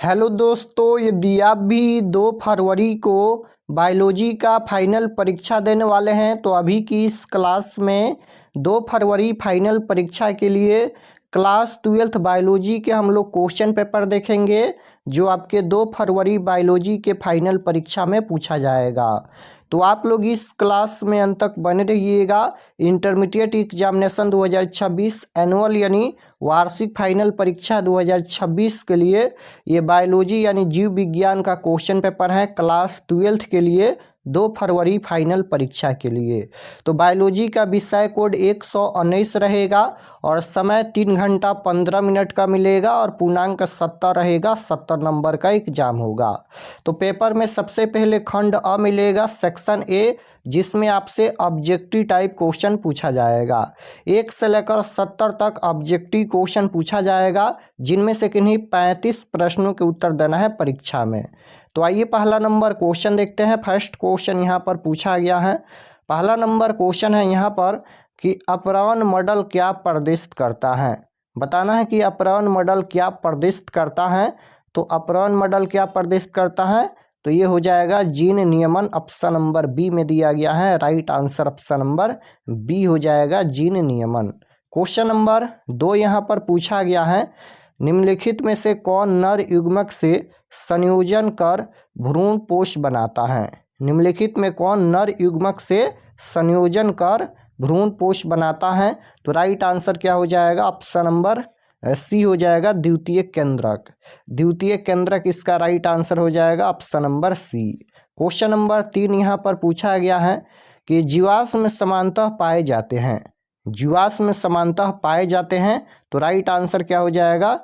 Hello दोस्तों, यदि आप भी 2 फरवरी को बायोलॉजी का फाइनल परीक्षा देने वाले हैं तो अभी की इस क्लास में 2 फरवरी फाइनल परीक्षा के लिए क्लास 12th बायोलॉजी के हम लोग क्वेश्चन पेपर देखेंगे जो आपके 2 फरवरी बायोलॉजी के फाइनल परीक्षा में पूछा जाएगा। तो आप लोग इस क्लास में अंत तक बने रहिएगा। इंटरमीडिएट एग्जामिनेशन 2026 एनुअल यानी वार्षिक फाइनल परीक्षा 2026 के लिए ये बायोलॉजी यानी जीव विज्ञान का क्वेश्चन पेपर है क्लास 12th के लिए 2 फरवरी फाइनल परीक्षा के लिए। तो बायोलॉजी का विषय कोड 119 रहेगा और समय 3 घंटा 15 मिनट का मिलेगा और पूर्णांक 70 रहेगा। 70 नंबर का एग्जाम होगा। तो पेपर में सबसे पहले खंड अ मिलेगा, सेक्शन ए, जिसमें आपसे ऑब्जेक्टिव टाइप क्वेश्चन पूछा जाएगा। 1 से लेकर 70 तक ऑब्जेक्टिव क्वेश्चन पूछा जाएगा, जिनमें से किन्हीं 35 प्रश्नों के उत्तर देना है परीक्षा में। तो आइए पहला नंबर क्वेश्चन देखते हैं। फर्स्ट क्वेश्चन यहाँ पर पूछा गया है। पहला नंबर क्वेश्चन है यहाँ पर कि अपराउन मॉडल क्या प्रदर्शित करता है। बताना है कि अपराउन मॉडल क्या प्रदर्शित करता है। तो अपराउन मॉडल क्या प्रदर्शित करता है, तो ये हो जाएगा जीन नियमन। ऑप्शन नंबर बी में दिया गया है। Right answer option number B हो जाएगा, जीन नियमन। क्वेश्चन नंबर 2 यहाँ पर पूछा गया है, निम्नलिखित में से कौन नर युग्मक से संयोजन कर भ्रूण पोष बनाता है। निम्नलिखित में कौन नर युग्मक से संयोजन कर भ्रूण पोष बनाता है। तो राइट आंसर क्या हो जाएगा, ऑप्शन नंबर सी हो जाएगा, द्वितीय केंद्रक। द्वितीय केंद्रक इसका राइट आंसर हो जाएगा, option number C. Question number 3 यहाँ पर पूछा गया है कि जीवाश्म में समानतः पाए जाते हैं। जीवाश्म में समानतः पाए जाते हैं। तो राइट आंसर क्या हो जाएगा,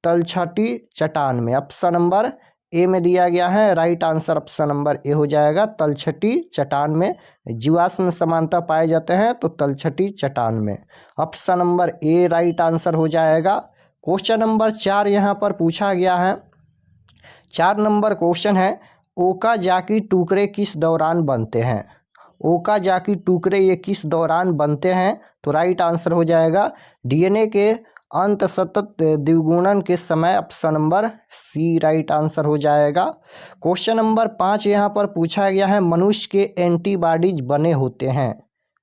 तलछटी चट्टान में। ऑप्शन नंबर ए में दिया गया है। राइट आंसर ऑप्शन नंबर ए हो जाएगा, तलछटी चट्टान में जीवाश्म में समानता पाए जाते हैं। तो तलछटी चट्टान में option number A right answer हो जाएगा। क्वेश्चन नंबर 4 यहाँ पर पूछा गया है। 4 नंबर क्वेश्चन है, ओकाजाकी टुकड़े किस दौरान बनते हैं। ओकाजाकी टुकड़े ये किस दौरान बनते हैं। तो राइट आंसर हो जाएगा, डीएनए के अंत सतत द्विगुणन के समय। Option number C right answer हो जाएगा। क्वेश्चन नंबर 5 यहाँ पर पूछा गया है, मनुष्य के एंटीबॉडीज बने होते हैं।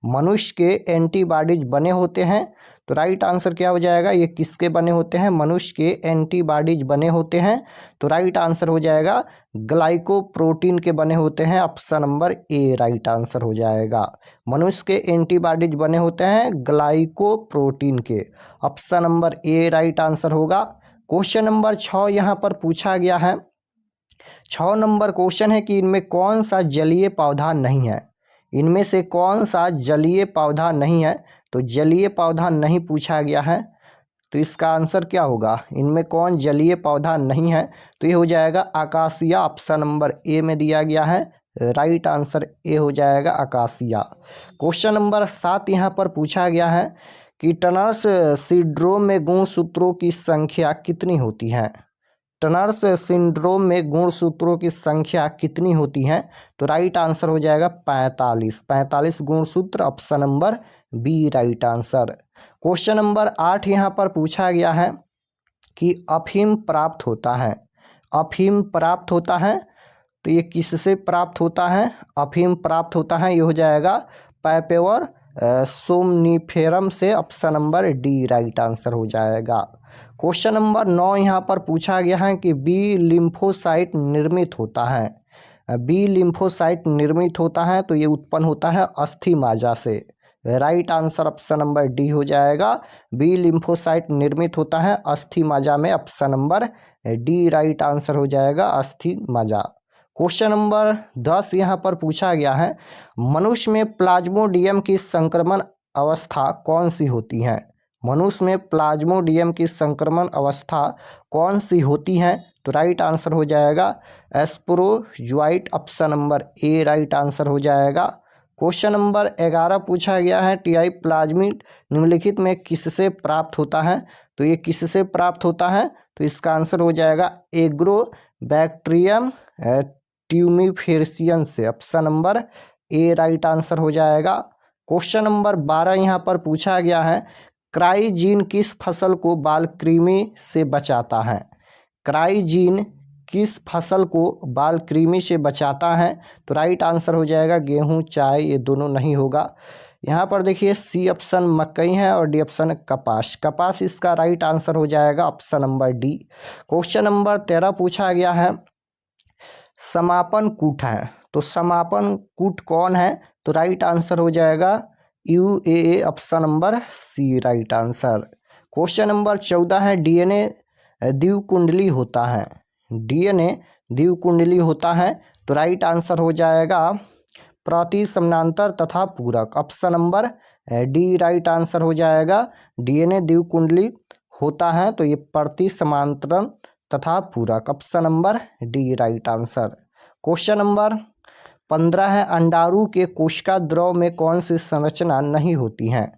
मनुष्य के एंटीबॉडीज बने होते हैं। तो राइट आंसर क्या हो जाएगा, ये किसके बने होते हैं, मनुष्य के एंटीबॉडीज बने होते हैं। तो राइट आंसर हो जाएगा, ग्लाइकोप्रोटीन के बने होते हैं। Option number A right answer हो जाएगा। मनुष्य के एंटीबॉडीज बने होते हैं ग्लाइकोप्रोटीन के। Option number A right answer होगा। क्वेश्चन नंबर 6 यहाँ पर पूछा गया है। 6 नंबर क्वेश्चन है कि इनमें कौन सा जलीय पौधा नहीं है। इनमें से कौन सा जलीय पौधा नहीं है। तो जलीय पौधा नहीं पूछा गया है। तो इसका आंसर क्या होगा, इनमें कौन जलीय पौधा नहीं है। तो ये हो जाएगा आकाशिया। ऑप्शन नंबर ए में दिया गया है। राइट आंसर ए हो जाएगा, आकाशिया। क्वेश्चन नंबर 7 यहाँ पर पूछा गया है कि टनर्स सिंड्रोम में गुणसूत्रों की संख्या कितनी होती है। टनर्स सिंड्रोम में गुणसूत्रों की संख्या कितनी होती है। तो राइट आंसर हो जाएगा 45 गुणसूत्र। Option number B right answer. Question number 8 यहाँ पर पूछा गया है कि अफीम प्राप्त होता है। अफीम प्राप्त होता है तो ये किससे प्राप्त होता है। अफीम प्राप्त होता है, ये हो जाएगा पाइपेवर सोमनीफेरम से। Option number D right answer हो जाएगा। क्वेश्चन नंबर 9 यहाँ पर पूछा गया है कि बी लिम्फोसाइट निर्मित होता है। बी लिम्फोसाइट निर्मित होता है तो ये उत्पन्न होता है अस्थि माजा से। Right answer option number D हो जाएगा, बी लिम्फोसाइट निर्मित होता है अस्थि माजा में। Option number D right answer हो जाएगा, अस्थि माजा। क्वेश्चन नंबर 10 यहाँ पर पूछा गया है, मनुष्य में प्लाज्मोडियम की संक्रमण अवस्था कौन सी होती है। मनुष्य में प्लाज्मोडियम की संक्रमण अवस्था कौन सी होती है। तो राइट आंसर हो जाएगा एस्प्रोजुआइट। Option number A right answer हो जाएगा। क्वेश्चन नंबर 11 पूछा गया है, टीआई प्लाज्मिड निम्नलिखित में किससे प्राप्त होता है। तो ये किससे प्राप्त होता है। तो इसका आंसर हो जाएगा एग्रोबैक्टीरियम ट्यूनिफेरेसियन से। Option number A right answer हो जाएगा। क्वेश्चन नंबर 12 यहाँ पर पूछा गया है, क्राइजीन किस फसल को बाल कृमि से बचाता है। क्राइजीन किस फसल को बाल कृमि से बचाता है? तो राइट आंसर हो जाएगा गेहूं, चाय, ये दोनों नहीं होगा। यहाँ पर देखिए सी ऑप्शन मकई है और डी ऑप्शन कपास। कपास इसका राइट आंसर हो जाएगा option number D. Question number 13 पूछा गया है, समापन कूट है, तो समापन कूट कौन है? तो राइट आंसर हो जाएगा UAA option number C right answer. Question number 14 है, डीएनए द्विकुंडली होता है, डीएनए द्विकुंडली होता है, तो राइट आंसर हो जाएगा प्रति समानांतर तथा पूरक, option number D right answer हो जाएगा। डीएनए द्विकुंडली होता है तो ये प्रति समांतर तथा पूरक, option number D right answer. Question number 15 है, अंडाणु के कोशिका द्रव में कौन सी संरचना नहीं होती है?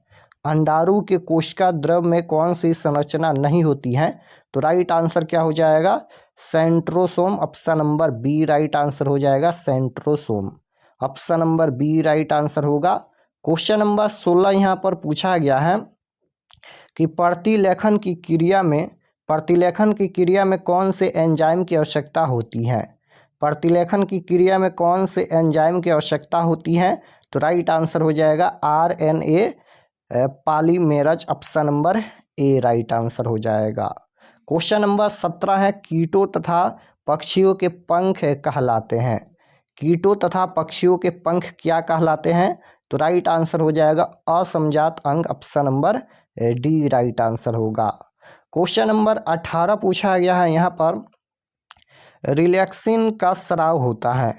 अंडाणु के कोशिका द्रव में कौन सी संरचना नहीं होती है? तो राइट आंसर क्या हो जाएगा? Centrosome, option number B right answer हो जाएगा centrosome, option number B right answer होगा। क्वेश्चन नंबर 16 यहाँ पर पूछा गया है कि प्रतिलेखन की क्रिया में कौन से एंजाइम की आवश्यकता होती है? प्रतिलेखन की क्रिया में कौन से एंजाइम की आवश्यकता होती है? तो राइट आंसर हो जाएगा RNA polymerase, option number A right answer हो जाएगा। क्वेश्चन नंबर 17 है, कीटों तथा पक्षियों के पंख कहलाते हैं, कीटों तथा पक्षियों के पंख क्या कहलाते हैं? तो राइट आंसर हो जाएगा असमजात अंग, option number D right answer होगा। क्वेश्चन नंबर 18 पूछा गया है, यहाँ पर रिलैक्सिन का स्राव होता है,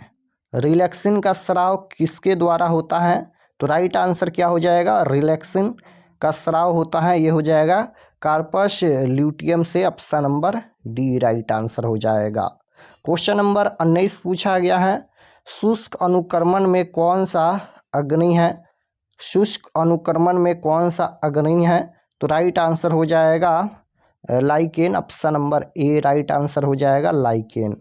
रिलैक्सिन का स्राव किसके द्वारा होता है? तो राइट आंसर क्या हो जाएगा? रिलैक्सिन का स्राव होता है, ये हो जाएगा कार्पस ल्यूटियम से, option number D right answer हो जाएगा। क्वेश्चन नंबर 19 पूछा गया है, शुष्क अनुक्रमण में कौन सा अग्नि है? शुष्क अनुक्रमण में कौन सा अग्नि है? तो राइट आंसर हो जाएगा lichen, option number A right answer हो जाएगा लाइकेन।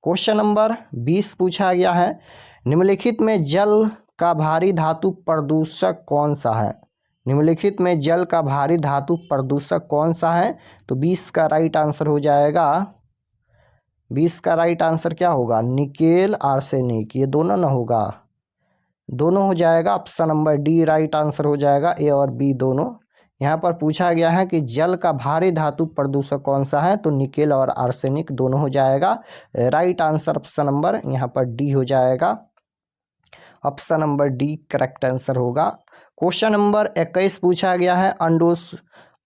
क्वेश्चन नंबर 20 पूछा गया है, निम्नलिखित में जल का भारी धातु प्रदूषक कौन सा है? निम्नलिखित में जल का भारी धातु प्रदूषक कौन सा है? तो 20 का राइट आंसर हो जाएगा, 20 का राइट आंसर क्या होगा? निकेल, आर्सेनिक, ये दोनों ना होगा, दोनों हो जाएगा, option number D right answer हो जाएगा, ए और बी दोनों। यहाँ पर पूछा गया है कि जल का भारी धातु प्रदूषक कौन सा है? तो निकेल और आर्सेनिक दोनों हो जाएगा, राइट आंसर ऑप्शन नंबर यहाँ पर डी हो जाएगा, option number D correct answer होगा। क्वेश्चन नंबर 21 पूछा गया है,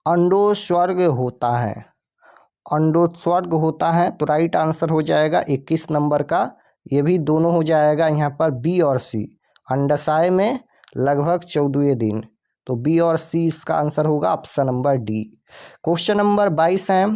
अंडोस्वर्ग होता है, अंडोस्वर्ग होता है, तो राइट आंसर हो जाएगा 21 नंबर का, ये भी दोनों हो जाएगा यहाँ पर बी और सी। अंडाशय में लगभग 14वें दिन, तो बी और सी इसका आंसर होगा, option number D. Question number 22 है,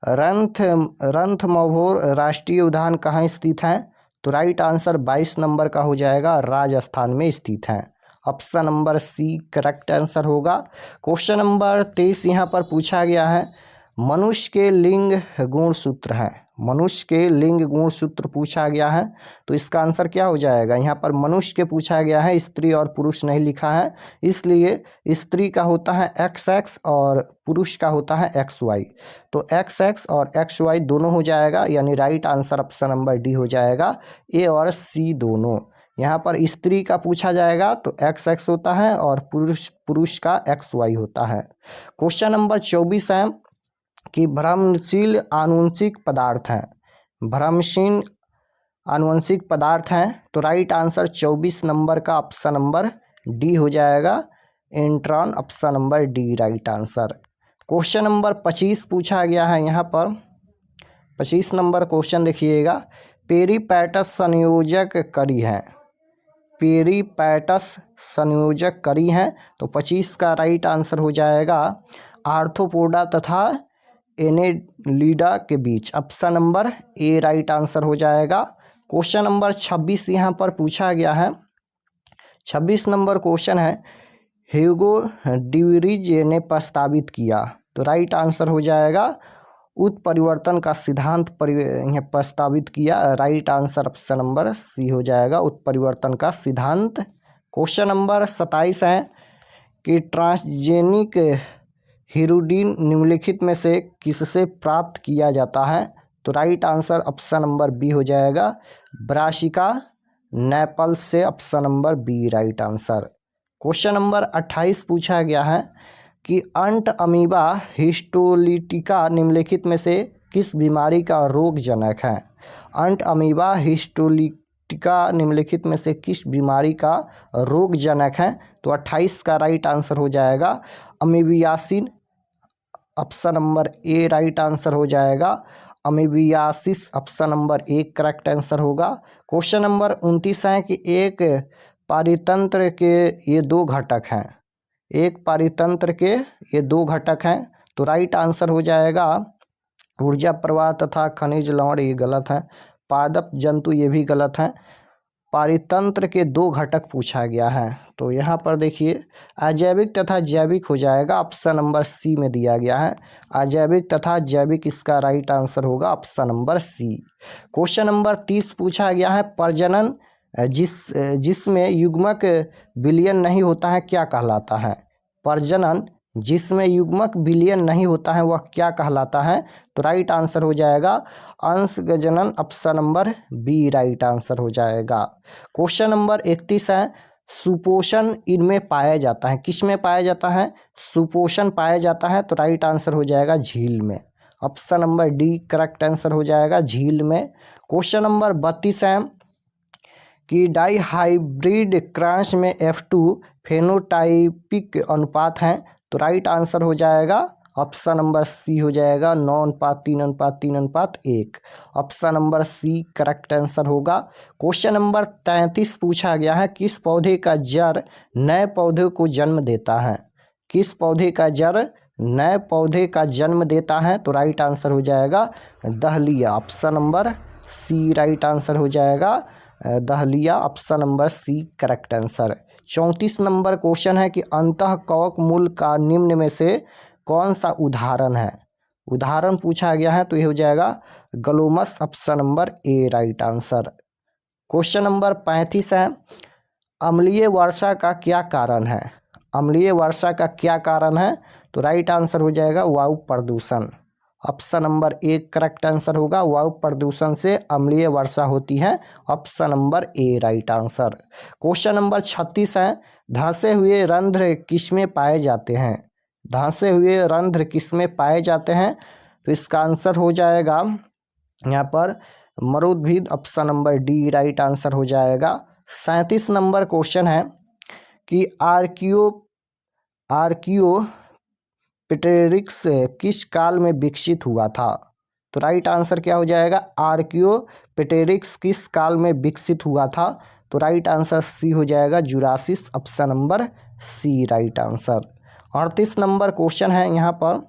रणथंभौर राष्ट्रीय उद्यान कहाँ स्थित है? तो राइट आंसर 22 नंबर का हो जाएगा, राजस्थान में स्थित है, option number C correct answer होगा। क्वेश्चन नंबर 23 यहाँ पर पूछा गया है, मनुष्य के लिंग गुणसूत्र है, मनुष्य के लिंग गुणसूत्र पूछा गया है, तो इसका आंसर क्या हो जाएगा? यहाँ पर मनुष्य के पूछा गया है, स्त्री और पुरुष नहीं लिखा है, इसलिए स्त्री का होता है XX और पुरुष का होता है XY, तो XX और XY दोनों हो जाएगा, यानी right answer option number D हो जाएगा, ए और सी दोनों। यहाँ पर स्त्री का पूछा जाएगा तो XX होता है और पुरुष का XY होता है। क्वेश्चन नंबर 24 है कि भ्रमणशील आनुवंशिक पदार्थ हैं, भ्रमणशील आनुवंशिक पदार्थ हैं, तो राइट आंसर 24 नंबर का ऑप्शन नंबर डी हो जाएगा, intron, option number D right answer. Question number 25 पूछा गया है, यहाँ पर 25 नंबर क्वेश्चन देखिएगा, पेरिपैटस संयोजक कड़ी है, पेरिपैटस संयोजक कड़ी है, तो 25 का राइट आंसर हो जाएगा आर्थ्रोपोडा तथा एनेलिडा के बीच, option number A right answer हो जाएगा। क्वेश्चन नंबर 26 यहाँ पर पूछा गया है, 26 नंबर क्वेश्चन है, ह्यूगो ड्यूरिज ने प्रस्तावित किया, तो राइट आंसर हो जाएगा उत्परिवर्तन का सिद्धांत प्रस्तावित किया, right answer option number C हो जाएगा, उत्परिवर्तन का सिद्धांत। क्वेश्चन नंबर 27 है कि ट्रांसजेनिक हिरुडीन निम्नलिखित में से किससे प्राप्त किया जाता है? तो right answer option number B हो जाएगा, ब्रासिका नेपल से option number B right answer. Question number 28 पूछा गया है कि अंट अमीबा हिस्टोलिटिका निम्नलिखित में से किस बीमारी का रोगजनक है। अंट अमीबा हिस्टोलिटिका निम्नलिखित में से किस बीमारी का रोगजनक है। तो 28 का राइट आंसर हो जाएगा amoebiasis, option number A right answer हो जाएगा। अमीबियासिस ऑप्शन नंबर एक करेक्ट आंसर होगा। क्वेश्चन नंबर 29 है कि एक पारितंत्र के ये दो घटक हैं, एक पारितंत्र के ये दो घटक हैं। तो राइट आंसर हो जाएगा ऊर्जा प्रवाह तथा खनिज लवण, ये गलत है। पादप जंतु, ये भी गलत है। पारितंत्र के दो घटक पूछा गया है। तो यहाँ पर देखिए अजैविक तथा जैविक हो जाएगा, ऑप्शन नंबर सी में दिया गया है। अजैविक तथा जैविक इसका राइट आंसर होगा option number C. Question number 30 पूछा गया है प्रजनन जिसमें युग्मक विलयन नहीं होता है क्या कहलाता है। प्रजनन जिसमें युग्मक विलयन नहीं होता है वह क्या कहलाता है। तो राइट आंसर हो जाएगा अंशगजनन, option number B right answer हो जाएगा। क्वेश्चन नंबर 31 है सुपोषण इनमें पाया जाता है, किस में पाया जाता है। सुपोषण पाया जाता है, तो राइट आंसर हो जाएगा झील में, option number D correct answer हो जाएगा झील में। क्वेश्चन नंबर 32 है कि डाइहाइब्रिड क्रॉस में F2 फेनोटाइपिक अनुपात हैं। तो राइट आंसर हो जाएगा ऑप्शन नंबर सी हो जाएगा 9:3:3:1, option number C correct answer होगा। क्वेश्चन नंबर 33 पूछा गया है किस पौधे का जड़ नए पौधे को जन्म देता है। किस पौधे का जड़ नए पौधे का जन्म देता है। तो राइट आंसर हो जाएगा dahlia, option number C right answer हो जाएगा dahlia, option number C correct answer. 34 number question है कि अंतःकवक मूल का निम्न में से कौन सा उदाहरण है। उदाहरण पूछा गया है, तो ये हो जाएगा Glomus, option number A right answer. Question number 35 है अम्लीय वर्षा का क्या कारण है। अम्लीय वर्षा का क्या कारण है। तो राइट आंसर हो जाएगा वायु प्रदूषण, ऑप्शन नंबर एक करेक्ट आंसर होगा। वायु प्रदूषण से अम्लीय वर्षा होती है, option number A right answer. Question number 36 है धंसे हुए रंध्र किसमें पाए जाते हैं। धंसे हुए रंध्र किसमें पाए जाते हैं। तो इसका आंसर हो जाएगा यहाँ पर मरुद्भिद, option number D right answer हो जाएगा। 37 नंबर क्वेश्चन है कि आर्कियोप्टेरिक्स किस काल में विकसित हुआ था। तो राइट आंसर क्या हो जाएगा आर्कियोप्टेरिक्स किस काल में विकसित हुआ था। तो राइट आंसर सी हो जाएगा Jurassic, option number C right answer. 38 number question है यहाँ पर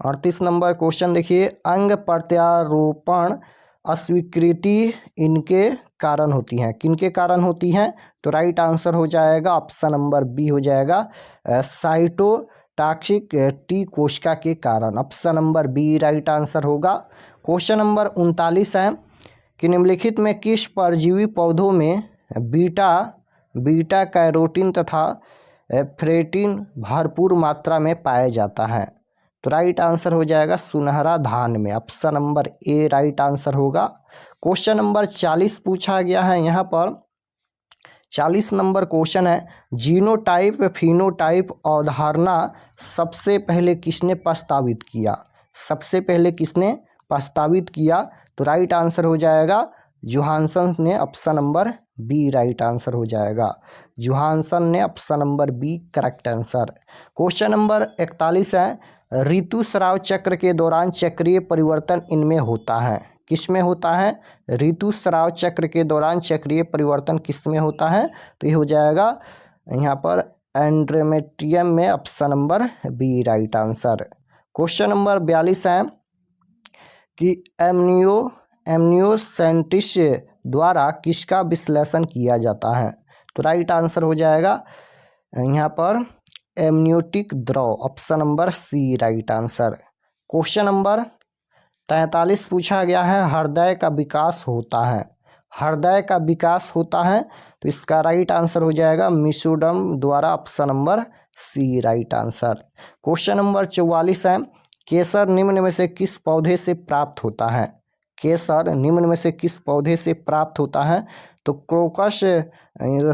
38 नंबर क्वेश्चन देखिए अंग प्रत्यारोपण अस्वीकृति इनके कारण होती हैं, किनके कारण होती हैं। तो राइट आंसर हो जाएगा ऑप्शन नंबर बी हो जाएगा साइटोटॉक्सिक टी कोशिका के कारण, option number B right answer होगा। क्वेश्चन नंबर 39 है कि निम्नलिखित में किस परजीवी पौधों में बीटा कैरोटीन तथा फेरेटिन भरपूर मात्रा में पाया जाता है। तो राइट आंसर हो जाएगा सुनहरा धान में, option number A right answer होगा। क्वेश्चन नंबर 40 पूछा गया है यहाँ पर 40 नंबर क्वेश्चन है जीनोटाइप फिनोटाइप अवधारणा सबसे पहले किसने प्रस्तावित किया। सबसे पहले किसने प्रस्तावित किया। तो राइट आंसर हो जाएगा जोहानसन ने, option number B right answer हो जाएगा। जोहानसन ने, option number B correct answer. Question number 41 है ऋतुस्राव चक्र के दौरान चक्रीय परिवर्तन इनमें होता है, किस में होता है। ऋतुस्राव चक्र के दौरान चक्रीय परिवर्तन किस में होता है। तो ये हो जाएगा यहाँ पर एंड्रोमेट्रियम में, option number B right answer. Question number 42 है कि एमनियोसेंटिस द्वारा किसका विश्लेषण किया जाता है। तो राइट आंसर हो जाएगा यहाँ पर एमनियोटिक द्रव, option number C right answer. Question number 43 पूछा गया है हृदय का विकास होता है। हृदय का विकास होता है, तो इसका राइट आंसर हो जाएगा मिसोडम द्वारा, option number C right answer. Question number 44 है केसर निम्न में से किस पौधे से प्राप्त होता है? केसर निम्न में से किस पौधे से प्राप्त होता है? तो क्रोकस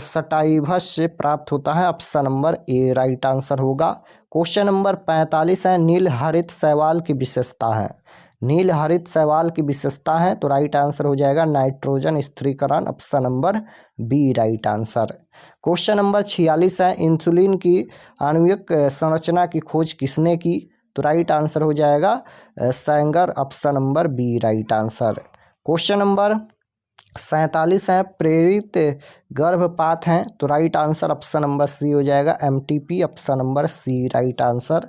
सटाइवस से प्राप्त होता है। Option number A right answer होगा। क्वेश्चन नंबर 45 है, नील हरित शैवाल की विशेषता है। नील हरित शैवाल की विशेषता है तो राइट आंसर हो जाएगा नाइट्रोजन स्थिरीकरण। Option number B right answer. Question number 46 है, इंसुलिन की आणविक संरचना की खोज किसने की? तो राइट आंसर हो जाएगा Sanger. Option number B right answer. Question number 47 है, प्रेरित गर्भपात हैं तो right answer option number C हो जाएगा MTP. Option number C right answer.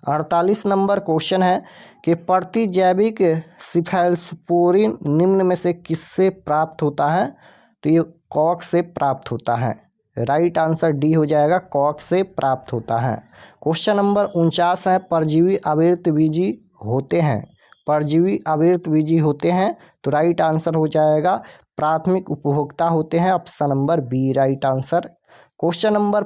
48 number question है कि प्रतिजैविक सिफेलोस्पोरिन निम्न में से किससे प्राप्त होता है? तो ये कॉक से प्राप्त होता है। राइट आंसर डी हो जाएगा, कॉक से प्राप्त होता है। क्वेश्चन नंबर 49 है, परजीवी आवृतबीजी होते हैं। परजीवी आवृतबीजी होते हैं तो राइट आंसर हो जाएगा प्राथमिक उपभोक्ता होते हैं। Option number B right answer. Question number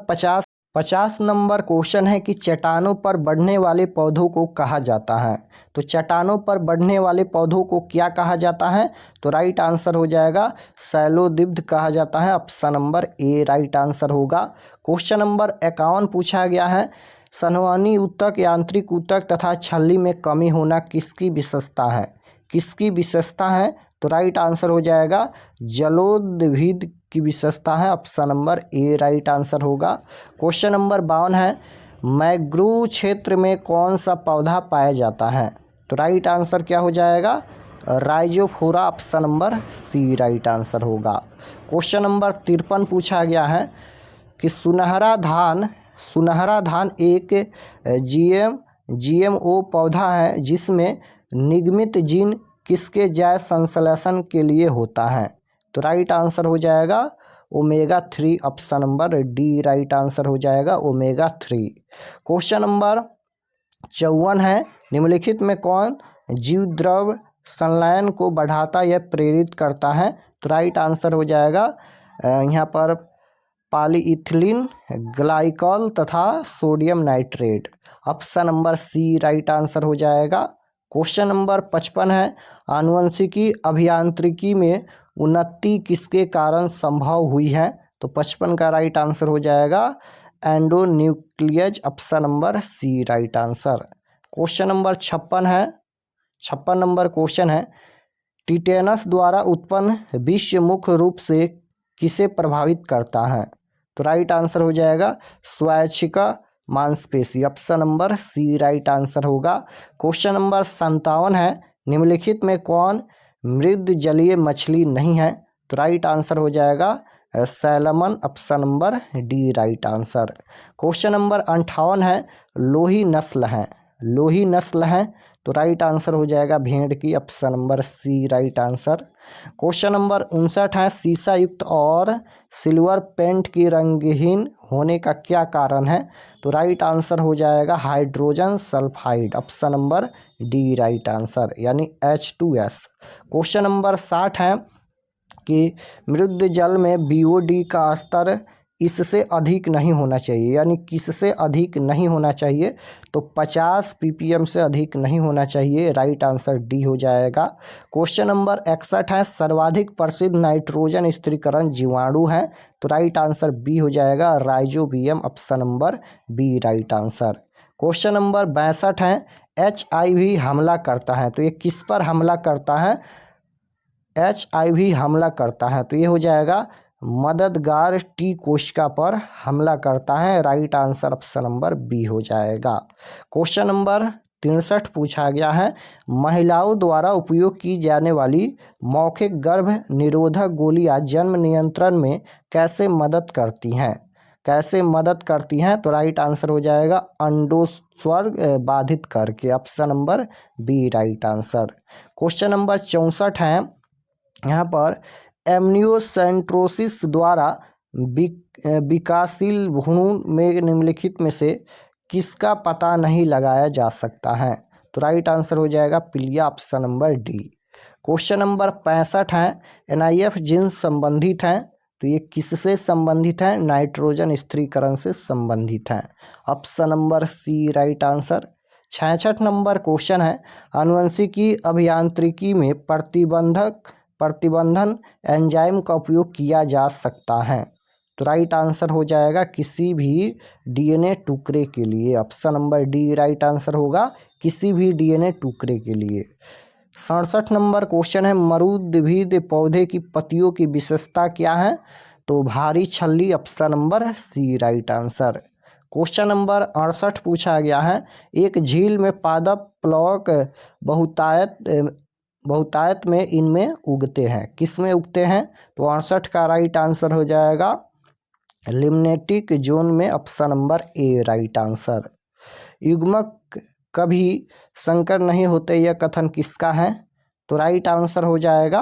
50 number question है कि चट्टानों पर बढ़ने वाले पौधों को कहा जाता है। तो चट्टानों पर बढ़ने वाले पौधों को क्या कहा जाता है? तो राइट आंसर हो जाएगा शैलोदीप्त कहा जाता है। Option number A right answer होगा। क्वेश्चन नंबर 51 पूछा गया है, संवहनी ऊतक, यांत्रिक ऊतक तथा छल्ली में कमी होना किसकी विशेषता है? किसकी विशेषता है? तो राइट आंसर हो जाएगा जलोद्भिद की विशेषता है। Option number A right answer होगा। क्वेश्चन नंबर 52 है, मैंग्रोव क्षेत्र में कौन सा पौधा पाया जाता है? तो राइट आंसर क्या हो जाएगा? Rhizophora. Option number C right answer होगा। क्वेश्चन नंबर 53 पूछा गया है कि सुनहरा धान एक जीएमओ पौधा है जिसमें निगमित जीन किसके जैव संश्लेषण के लिए होता है? तो राइट आंसर हो जाएगा omega 3। Option number D right answer हो जाएगा ओमेगा 3। क्वेश्चन नंबर 54 है, निम्नलिखित में कौन जीव द्रव संलयन को बढ़ाता या प्रेरित करता है? तो राइट आंसर हो जाएगा यहाँ पर पॉलीइथिलीन ग्लाइकॉल तथा sodium nitrate. Option number C right answer हो जाएगा। क्वेश्चन नंबर 55 है, आनुवंशिकी अभियांत्रिकी में उन्नति किसके कारण संभव हुई है? तो 55 का राइट आंसर हो जाएगा endonuclease. Option number C right answer. Question number 56 number question है, टिटेनस द्वारा उत्पन्न विष मुख्य रूप से किसे प्रभावित करता है? तो राइट आंसर हो जाएगा स्वैच्छिका मांसपेशी। Option number C right answer होगा। क्वेश्चन नंबर 57 है, निम्नलिखित में कौन मृद जलीय मछली नहीं है? तो राइट आंसर हो जाएगा salmon. Option number D right answer. Question number 58 है, लोही नस्ल है तो राइट आंसर हो जाएगा भेड़ की। Option number C right answer. Question number 59 है, सीसा युक्त और सिल्वर पेंट की रंगहीन होने का क्या कारण है? तो राइट आंसर हो जाएगा hydrogen sulphide. Option number D right answer यानी H2S। क्वेश्चन नंबर 60 है कि मृद जल में BOD का स्तर इससे अधिक नहीं होना चाहिए, यानी किससे अधिक नहीं होना चाहिए? तो 50 ppm से अधिक नहीं होना चाहिए। राइट आंसर डी हो जाएगा। क्वेश्चन नंबर 61 है, सर्वाधिक प्रसिद्ध नाइट्रोजन स्थिरीकरण जीवाणु है तो राइट आंसर बी हो जाएगा rhizobium. Option number B right answer. Question number 62 है, HIV हमला करता है तो ये किस पर हमला करता है? HIV हमला करता है तो ये हो जाएगा मददगार T कोशिका पर हमला करता है। Right answer option number B हो जाएगा। क्वेश्चन नंबर 63 पूछा गया है, महिलाओं द्वारा उपयोग की जाने वाली मौखिक गर्भ निरोधक गोलियां जन्म नियंत्रण में कैसे मदद करती हैं? तो राइट आंसर हो जाएगा अंडोस्वर्ग बाधित करके। Option number B right answer. Question number 64 है, यहाँ पर एमनियोसेंट्रोसिस द्वारा विकासशील भ्रूण में निम्नलिखित में से किसका पता नहीं लगाया जा सकता है? तो राइट आंसर हो जाएगा पिलिया। Option number D. Question number 65 है, NIF जीन संबंधित हैं तो ये किससे संबंधित है? नाइट्रोजन स्थिरीकरण से संबंधित है। Option number C right answer. 66 number question है, आनुवंशिकी अभियांत्रिकी में प्रतिबंधन एंजाइम का उपयोग किया जा सकता है। तो राइट आंसर हो जाएगा किसी भी डीएनए टुकड़े के लिए, option number D right answer होगा, किसी भी डीएनए टुकड़े के लिए। 67 नंबर क्वेश्चन है, मरुद्भिद पौधे की पत्तियों की विशेषता क्या है? तो भारी छल्ली, option number C right answer. Question number 68 पूछा गया है, एक झील में पादप प्लॉक बहुतायत में इनमें उगते हैं, किस में उगते हैं? तो 68 का राइट आंसर हो जाएगा लिम्नेटिक जोन में, option number A right answer. युग्मक कभी संकर नहीं होते, यह कथन किसका है? तो राइट आंसर हो जाएगा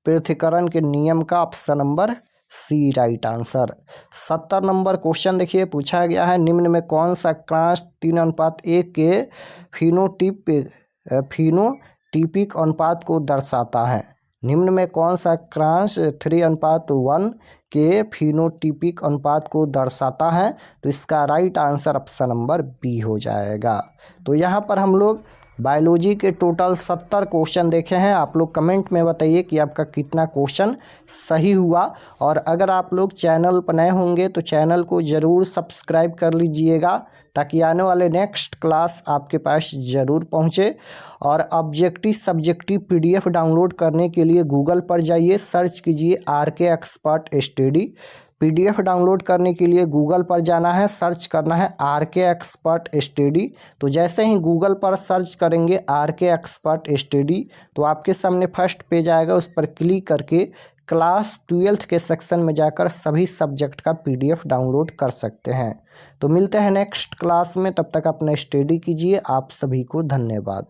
पृथक्करण के नियम का, option number C right answer. 70 number question देखिए, पूछा गया है, निम्न में कौन सा क्रॉस 3:1 के फिनोटिपिक अनुपात को दर्शाता है? निम्न में कौन सा क्रॉस 3:1 के फिनोटिपिक अनुपात को दर्शाता है? तो इसका right answer option number B हो जाएगा। तो यहाँ पर हम लोग बायोलॉजी के टोटल 70 क्वेश्चन देखे हैं। आप लोग कमेंट में बताइए कि आपका कितना क्वेश्चन सही हुआ, और अगर आप लोग चैनल पर नए होंगे तो चैनल को ज़रूर सब्सक्राइब कर लीजिएगा, ताकि आने वाले नेक्स्ट क्लास आपके पास ज़रूर पहुँचे। और ऑब्जेक्टिव सब्जेक्टिव PDF डाउनलोड करने के लिए गूगल पर जाइए, सर्च कीजिए RK expert study. PDF download करने के लिए गूगल पर जाना है, सर्च करना है RK एक्सपर्ट स्टडी। तो जैसे ही गूगल पर सर्च करेंगे RK एक्सपर्ट स्टडी, तो आपके सामने फर्स्ट पेज आएगा, उस पर क्लिक करके क्लास 12th के सेक्शन में जाकर सभी सब्जेक्ट का PDF डाउनलोड कर सकते हैं। तो मिलते हैं नेक्स्ट क्लास में, तब तक अपना स्टडी कीजिए। आप सभी को धन्यवाद।